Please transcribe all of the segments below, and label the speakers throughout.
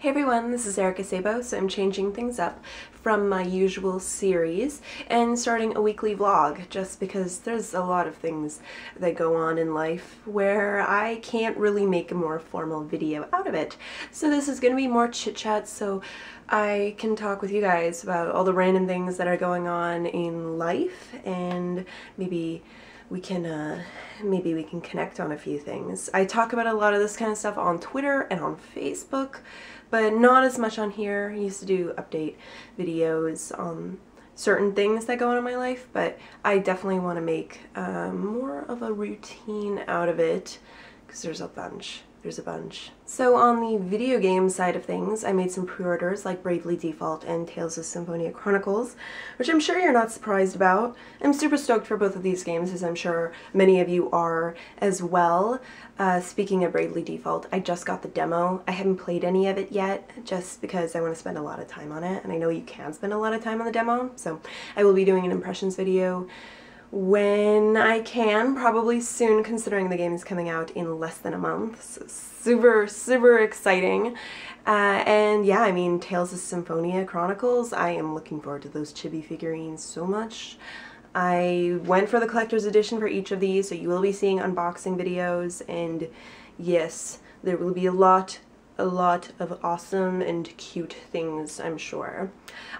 Speaker 1: Hey everyone, this is Erica Sabo, so I'm changing things up from my usual series and starting a weekly vlog just because there's a lot of things that go on in life where I can't really make a more formal video out of it. So this is going to be more chit chat so I can talk with you guys about all the random things that are going on in life, and maybe we can connect on a few things. I talk about a lot of this kind of stuff on Twitter and on Facebook, but not as much on here. I used to do update videos on certain things that go on in my life, but I definitely want to make more of a routine out of it because there's a bunch. So on the video game side of things, I made some pre-orders like Bravely Default and Tales of Symphonia Chronicles, which I'm sure you're not surprised about. I'm super stoked for both of these games, as I'm sure many of you are as well. Speaking of Bravely Default, I just got the demo. I haven't played any of it yet, just because I want to spend a lot of time on it, and I know you can spend a lot of time on the demo, so I will be doing an impressions video when I can, probably soon considering the game is coming out in less than a month. So super exciting. And yeah, I mean, Tales of Symphonia Chronicles, I am looking forward to those chibi figurines so much. I went for the collector's edition for each of these, so you will be seeing unboxing videos, and yes, there will be a lot of awesome and cute things, I'm sure.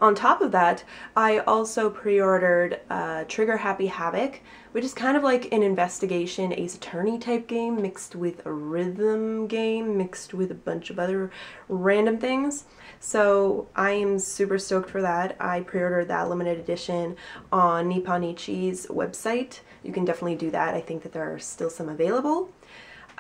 Speaker 1: On top of that, I also pre-ordered Trigger Happy Havoc, which is kind of like an investigation Ace Attorney type game mixed with a rhythm game mixed with a bunch of other random things. So I am super stoked for that. I pre-ordered that limited edition on Nipponichi's website. You can definitely do that. I think that there are still some available.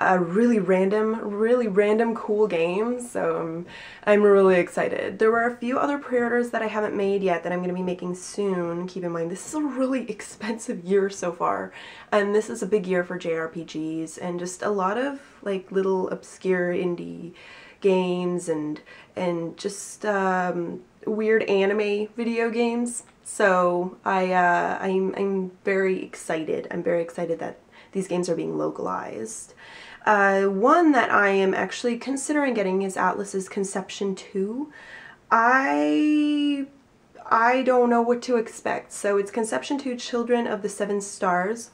Speaker 1: Really random cool games, so I'm really excited. There were a few other pre-orders that I haven't made yet that I'm going to be making soon. Keep in mind, this is a really expensive year so far, and this is a big year for JRPGs and just a lot of like little obscure indie games and just weird anime video games. So I'm very excited. I'm very excited that these games are being localized. One that I am actually considering getting is Atlas's Conception 2. I don't know what to expect. So it's Conception 2 Children of the Seven Stars.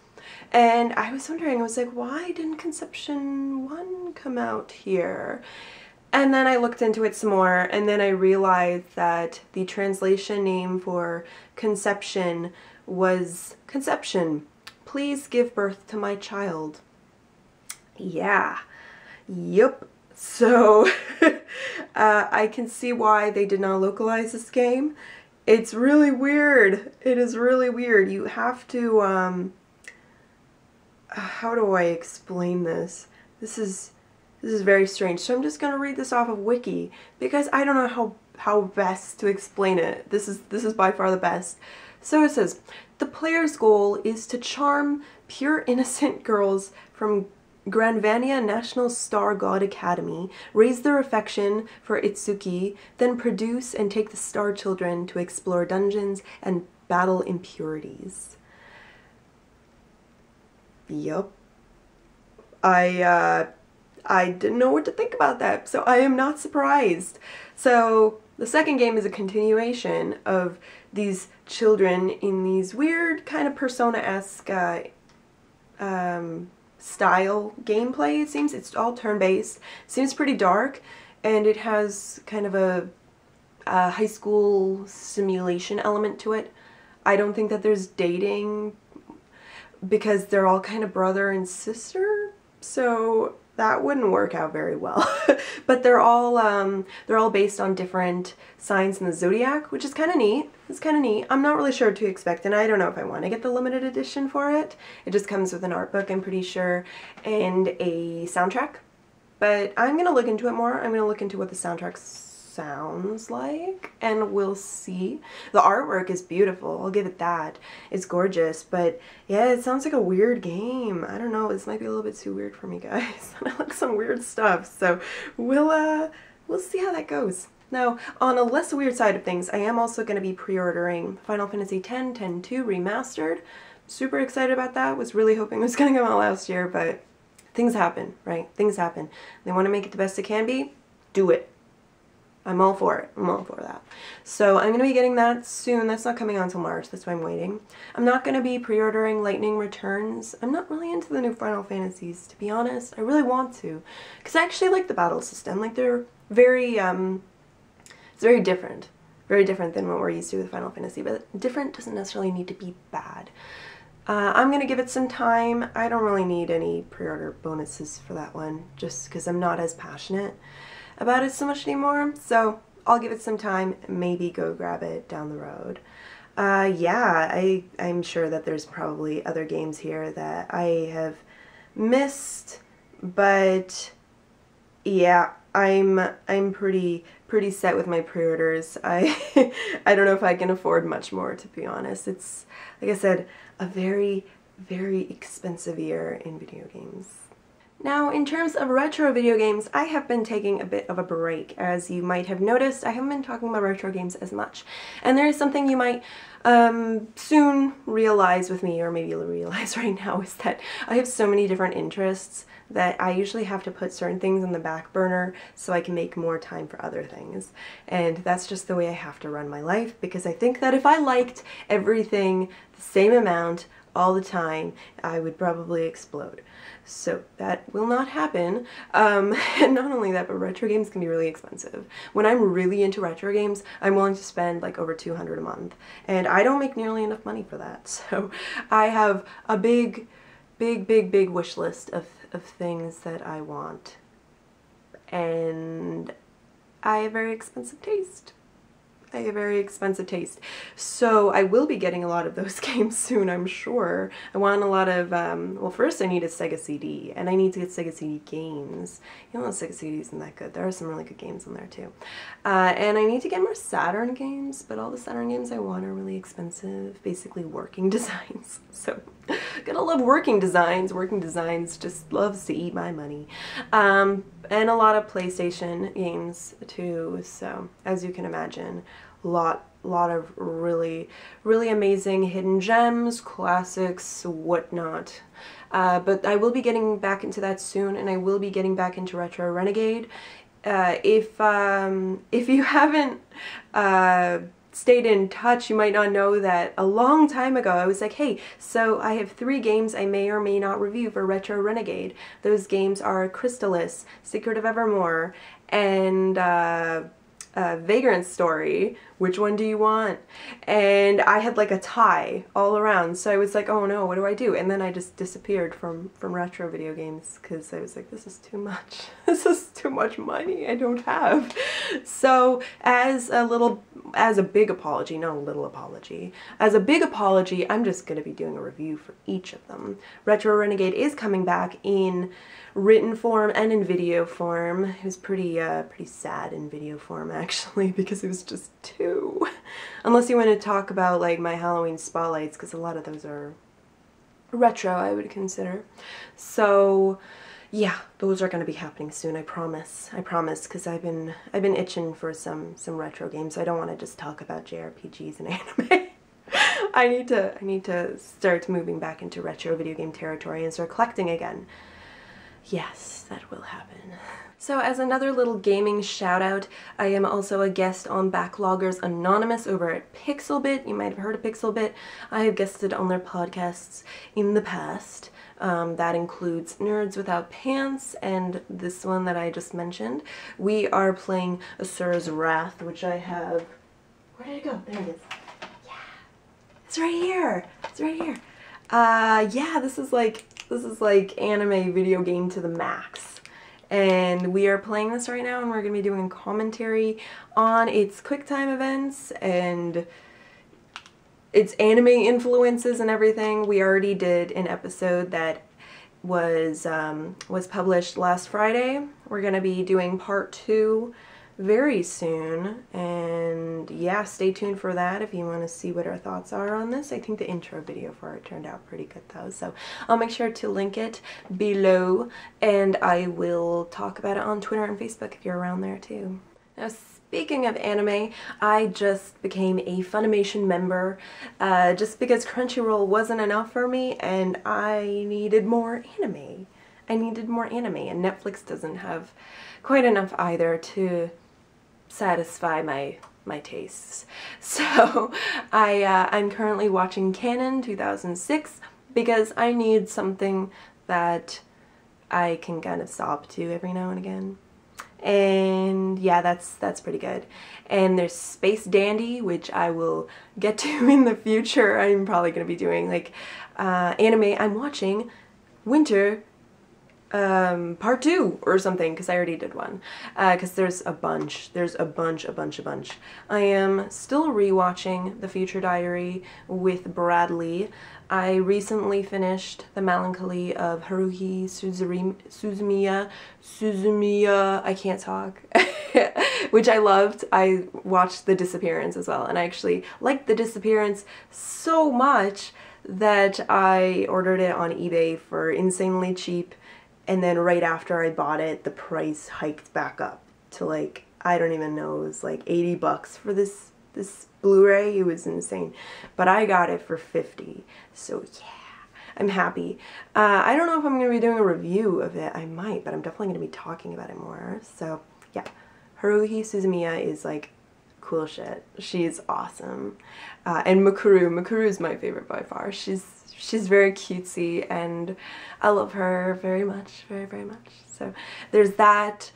Speaker 1: And I was wondering, I was like, why didn't Conception 1 come out here? And then I looked into it some more, and then I realized that the translation name for Conception was Conception. Please give birth to my child. Yeah. Yep. So I can see why they did not localize this game. It's really weird. It is really weird. You have to how do I explain this? This is very strange. So I'm just gonna read this off of Wiki because I don't know how best to explain it. This is by far the best. So it says, the player's goal is to charm pure innocent girls from Granvania National Star God Academy, raise their affection for Itsuki, then produce and take the star children to explore dungeons and battle impurities. Yup. I didn't know what to think about that, so I am not surprised. So the second game is a continuation of these children in these weird kind of Persona-esque style gameplay. It seems it's all turn-based. Seems pretty dark, and it has kind of a high school simulation element to it. I don't think that there's dating because they're all kind of brother and sister, so that wouldn't work out very well. But they're all based on different signs in the zodiac, which is kind of neat. It's kind of neat. I'm not really sure what to expect, and I don't know if I want to get the limited edition for it. It just comes with an art book, I'm pretty sure, and a soundtrack. But I'm going to look into it more. I'm going to look into what the soundtrack sounds like, and we'll see. The artwork is beautiful, I'll give it that. It's gorgeous, but yeah, it sounds like a weird game. I don't know, this might be a little bit too weird for me, guys. I like some weird stuff, so we'll see how that goes. Now, on a less weird side of things, I am also going to be pre-ordering Final Fantasy X 10-2 Remastered. Super excited about that. Was really hoping it was going to come out last year, but things happen, right? Things happen. They want to make it the best it can be. Do it. I'm all for it. I'm all for that. So I'm going to be getting that soon. That's not coming out until March. That's why I'm waiting. I'm not going to be pre-ordering Lightning Returns. I'm not really into the new Final Fantasies, to be honest. I really want to. Because I actually like the battle system. Like, they're very, it's very different. Very different than what we're used to with Final Fantasy. But different doesn't necessarily need to be bad. I'm going to give it some time. I don't really need any pre-order bonuses for that one. Just because I'm not as passionate about it so much anymore, so I'll give it some time, maybe go grab it down the road. Yeah, I'm sure that there's probably other games here that I have missed, but yeah, I'm pretty set with my pre-orders. I don't know if I can afford much more, to be honest. It's, like I said, a very, very expensive year in video games. Now, in terms of retro video games, I have been taking a bit of a break. As you might have noticed, I haven't been talking about retro games as much. And there is something you might soon realize with me, or maybe you'll realize right now, is that I have so many different interests that I usually have to put certain things on the back burner so I can make more time for other things. And that's just the way I have to run my life, because I think that if I liked everything the same amount all the time, I would probably explode. So that will not happen. And not only that, but retro games can be really expensive. When I'm really into retro games, I'm willing to spend like over $200 a month. And I don't make nearly enough money for that. So I have a big wish list of things that I want. And I have very expensive taste. I have very expensive taste. So I will be getting a lot of those games soon, I'm sure. I want a lot of, well, first I need a Sega CD, and I need to get Sega CD games. You know, the Sega CD isn't that good. There are some really good games on there too. And I need to get more Saturn games, but all the Saturn games I want are really expensive, basically working designs. So, gotta love working designs. Working designs just loves to eat my money. And a lot of PlayStation games too, so as you can imagine, lot of really amazing hidden gems, classics, whatnot. But I will be getting back into that soon, and I will be getting back into Retro Renegade. If you haven't stayed in touch, you might not know that a long time ago I was like, hey, so I have 3 games I may or may not review for Retro Renegade. Those games are Crystalis, Secret of Evermore, and Vagrant Story. Which one do you want? And I had like a tie all around, so I was like, oh no, what do I do? And then I just disappeared from retro video games because I was like, this is too much. This is too much money I don't have. So as a big apology, not a little apology, as a big apology, I'm just going to be doing a review for each of them. Retro Renegade is coming back in written form and in video form. It was pretty sad in video form actually, because it was just too. Unless you want to talk about like my Halloween spotlights, because a lot of those are retro, I would consider. So yeah, those are going to be happening soon. I promise, because I've been itching for some retro games. I don't want to just talk about JRPGs and anime. I need to start moving back into retro video game territory and start collecting again. Yes, that will happen. So as another little gaming shout out, I am also a guest on Backloggers Anonymous over at Pixelbit. You might have heard of Pixelbit. I have guested on their podcasts in the past. That includes Nerds Without Pants and this one that I just mentioned. We are playing Asura's Wrath, which I have... Where did it go? There it is. Yeah. It's right here. It's right here. Yeah, this is like anime video game to the max. And we are playing this right now, and we're going to be doing a commentary on its QuickTime events and its anime influences and everything. We already did an episode that was published last Friday. We're going to be doing part 2 very soon, and yeah, stay tuned for that if you want to see what our thoughts are on this. I think the intro video for it turned out pretty good though, so I'll make sure to link it below, and I will talk about it on Twitter and Facebook if you're around there too. Now, speaking of anime, I just became a Funimation member just because Crunchyroll wasn't enough for me and I needed more anime. And Netflix doesn't have quite enough either to satisfy my tastes. So I'm currently watching Canon 2006 because I need something that I can kind of sob to every now and again. And yeah, that's pretty good. And there's Space Dandy, which I will get to in the future. I'm probably going to be doing like anime. I'm watching Winter part 2 or something, because I already did one, because there's a bunch. I am still rewatching The Future Diary with Bradley. I recently finished The Melancholy of Haruhi Suzumiya, I can't talk, which I loved. I watched The Disappearance as well, and I actually liked The Disappearance so much that I ordered it on eBay for insanely cheap. And then right after I bought it, the price hiked back up to like, I don't even know, it was like 80 bucks for this Blu-ray. It was insane. But I got it for 50. So yeah, I'm happy. I don't know if I'm going to be doing a review of it. I might, but I'm definitely going to be talking about it more. So yeah, Haruhi Suzumiya is like cool shit. She's awesome. And Makuru is my favorite by far. She's very cutesy, and I love her very much, very much. So there's that.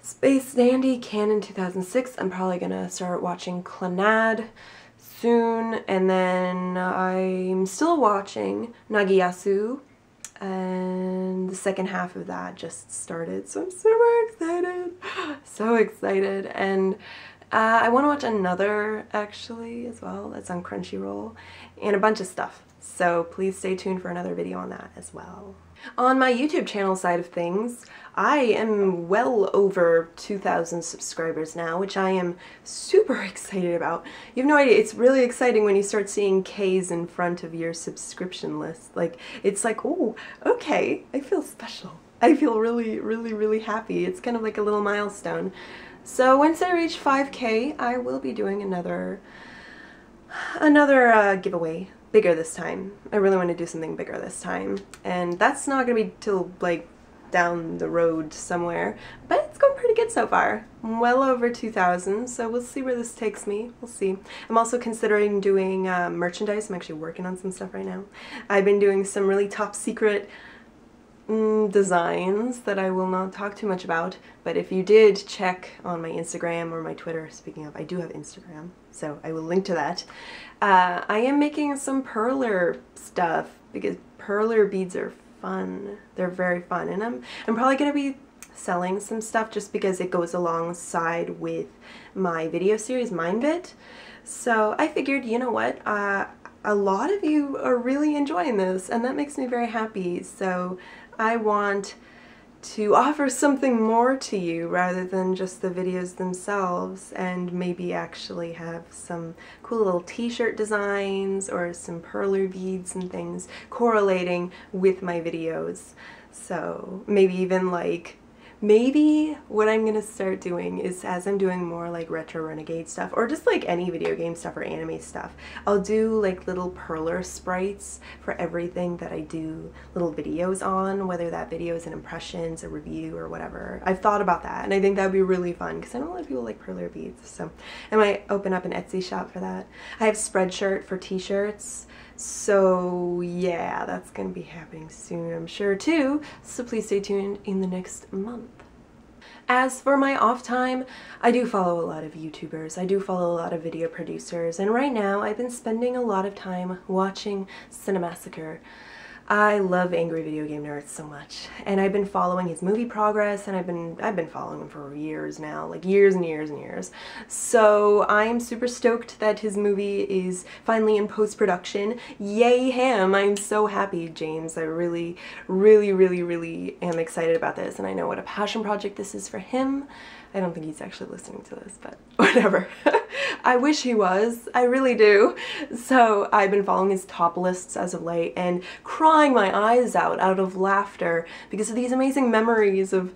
Speaker 1: Space Dandy, Canon 2006. I'm probably gonna start watching Clannad soon, and then I'm still watching Nagiyasu, and the second half of that just started, so I'm super excited. So excited. And I want to watch another, actually, as well. That's on Crunchyroll, and a bunch of stuff. So please stay tuned for another video on that as well. On my YouTube channel side of things, I am well over 2,000 subscribers now, which I am super excited about. You have no idea, it's really exciting when you start seeing K's in front of your subscription list. Like, it's like, oh, okay, I feel special. I feel really happy. It's kind of like a little milestone. So once I reach 5K, I will be doing another giveaway. Bigger this time. I really want to do something bigger this time. And that's not going to be till like down the road somewhere. But it's going pretty good so far. Well over 2,000, so we'll see where this takes me. We'll see. I'm also considering doing merchandise. I'm actually working on some stuff right now. I've been doing some really top secret designs that I will not talk too much about, but if you did check on my Instagram or my Twitter, speaking of, I do have Instagram, so I will link to that. I am making some perler stuff because perler beads are fun. They're very fun, and I'm probably going to be selling some stuff just because it goes alongside with my video series Mindbit. So I figured, you know what, a lot of you are really enjoying this, and that makes me very happy. So I want to offer something more to you rather than just the videos themselves, and maybe actually have some cool little t-shirt designs or some perler beads and things correlating with my videos. So maybe even like, maybe what I'm gonna start doing is, as I'm doing more like retro renegade stuff, or just like any video game stuff or anime stuff, I'll do like little perler sprites for everything that I do little videos on, whether that video is an impressions, a review, or whatever. I've thought about that, and I think that would be really fun because I know a lot of people like perler beads, so I might open up an Etsy shop for that. I have Spreadshirt for t-shirts. So yeah, that's gonna be happening soon, I'm sure too, so please stay tuned in the next month. As for my off time, I do follow a lot of YouTubers, I do follow a lot of video producers, and right now I've been spending a lot of time watching Cinemassacre. I love Angry Video Game Nerds so much, and I've been following his movie progress, and I've been following him for years now, like years and years. So I'm super stoked that his movie is finally in post-production. Yay him! I'm so happy, James. I really am excited about this, and I know what a passion project this is for him. I don't think he's actually listening to this, but whatever. I wish he was. I really do. So I've been following his top lists as of late and crying my eyes out of laughter because of these amazing memories of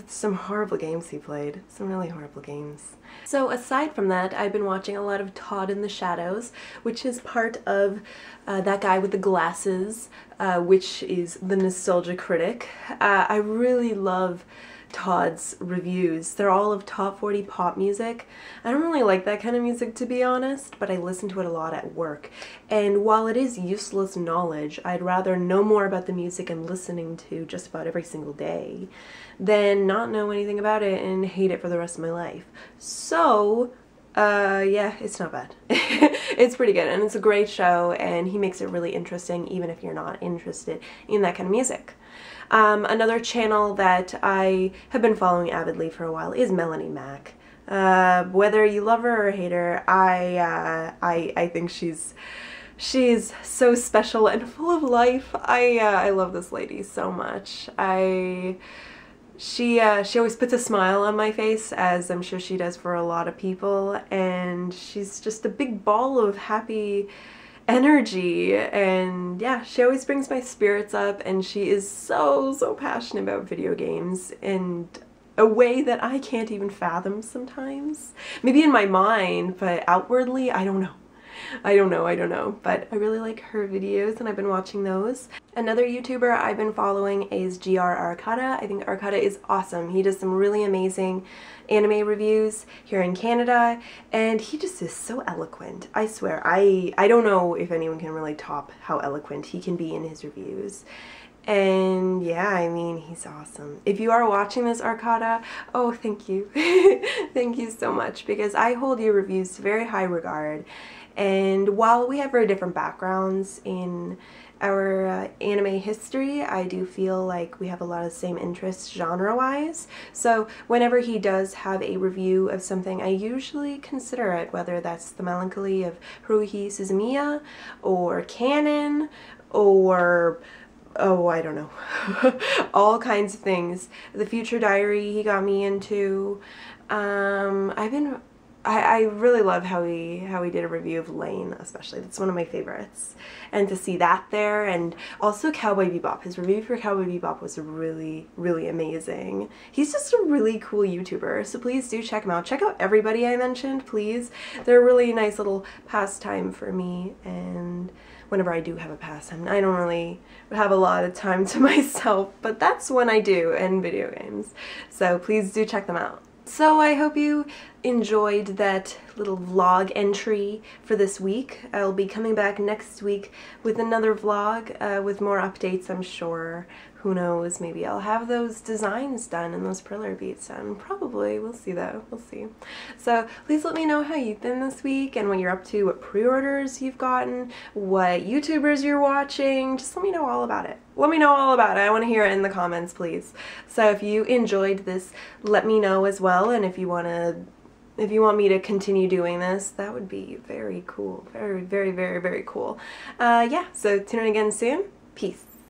Speaker 1: some horrible games he played. Some really horrible games. So aside from that, I've been watching a lot of Todd in the Shadows, which is part of that guy with the glasses, which is the Nostalgia Critic. I really love Todd's reviews. They're all of top 40 pop music. I don't really like that kind of music, to be honest, but I listen to it a lot at work. And while it is useless knowledge, I'd rather know more about the music I'm listening to just about every single day than not know anything about it and hate it for the rest of my life. So, yeah, it's not bad. It's pretty good, and it's a great show, and he makes it really interesting even if you're not interested in that kind of music. Another channel that I have been following avidly for a while is Melanie Mac. Whether you love her or hate her, I think she's so special and full of life. I love this lady so much. She always puts a smile on my face, as I'm sure she does for a lot of people, and she's just a big ball of happy energy, and yeah, she always brings my spirits up, and she is so passionate about video games in a way that I can't even fathom sometimes. Maybe in my mind, but outwardly, I don't know. I don't know, but I really like her videos and I've been watching those. Another YouTuber I've been following is GR Arcata. I think Arcata is awesome. He does some really amazing anime reviews here in Canada, and he just is so eloquent. I swear, I don't know if anyone can really top how eloquent he can be in his reviews. And yeah, I mean, he's awesome. If you are watching this, Arcata, oh, thank you. Thank you so much, because I hold your reviews to very high regard. And while we have very different backgrounds in our anime history, I do feel like we have a lot of the same interests genre-wise. So whenever he does have a review of something, I usually consider it, whether that's The Melancholy of Haruhi Suzumiya, or Canon, or oh, I don't know. All kinds of things. The Future Diary he got me into. I really love how he did a review of Lane, especially. That's one of my favorites. And to see that there, and also Cowboy Bebop. His review for Cowboy Bebop was really amazing. He's just a really cool YouTuber, so please do check him out. Check out everybody I mentioned, please. They're a really nice little pastime for me, and whenever I do have a pastime, I don't really have a lot of time to myself, but that's when I do in video games. So please do check them out. So I hope you enjoyed that little vlog entry for this week. I'll be coming back next week with another vlog with more updates, I'm sure. Who knows, maybe I'll have those designs done and those perler beats done. Probably, we'll see though, we'll see. So please let me know how you've been this week and what you're up to, what pre-orders you've gotten, what YouTubers you're watching. Just let me know all about it. Let me know all about it. I want to hear it in the comments, please. So if you enjoyed this, let me know as well, and if you want me to continue doing this, that would be very cool. Very cool. Yeah, so tune in again soon. Peace.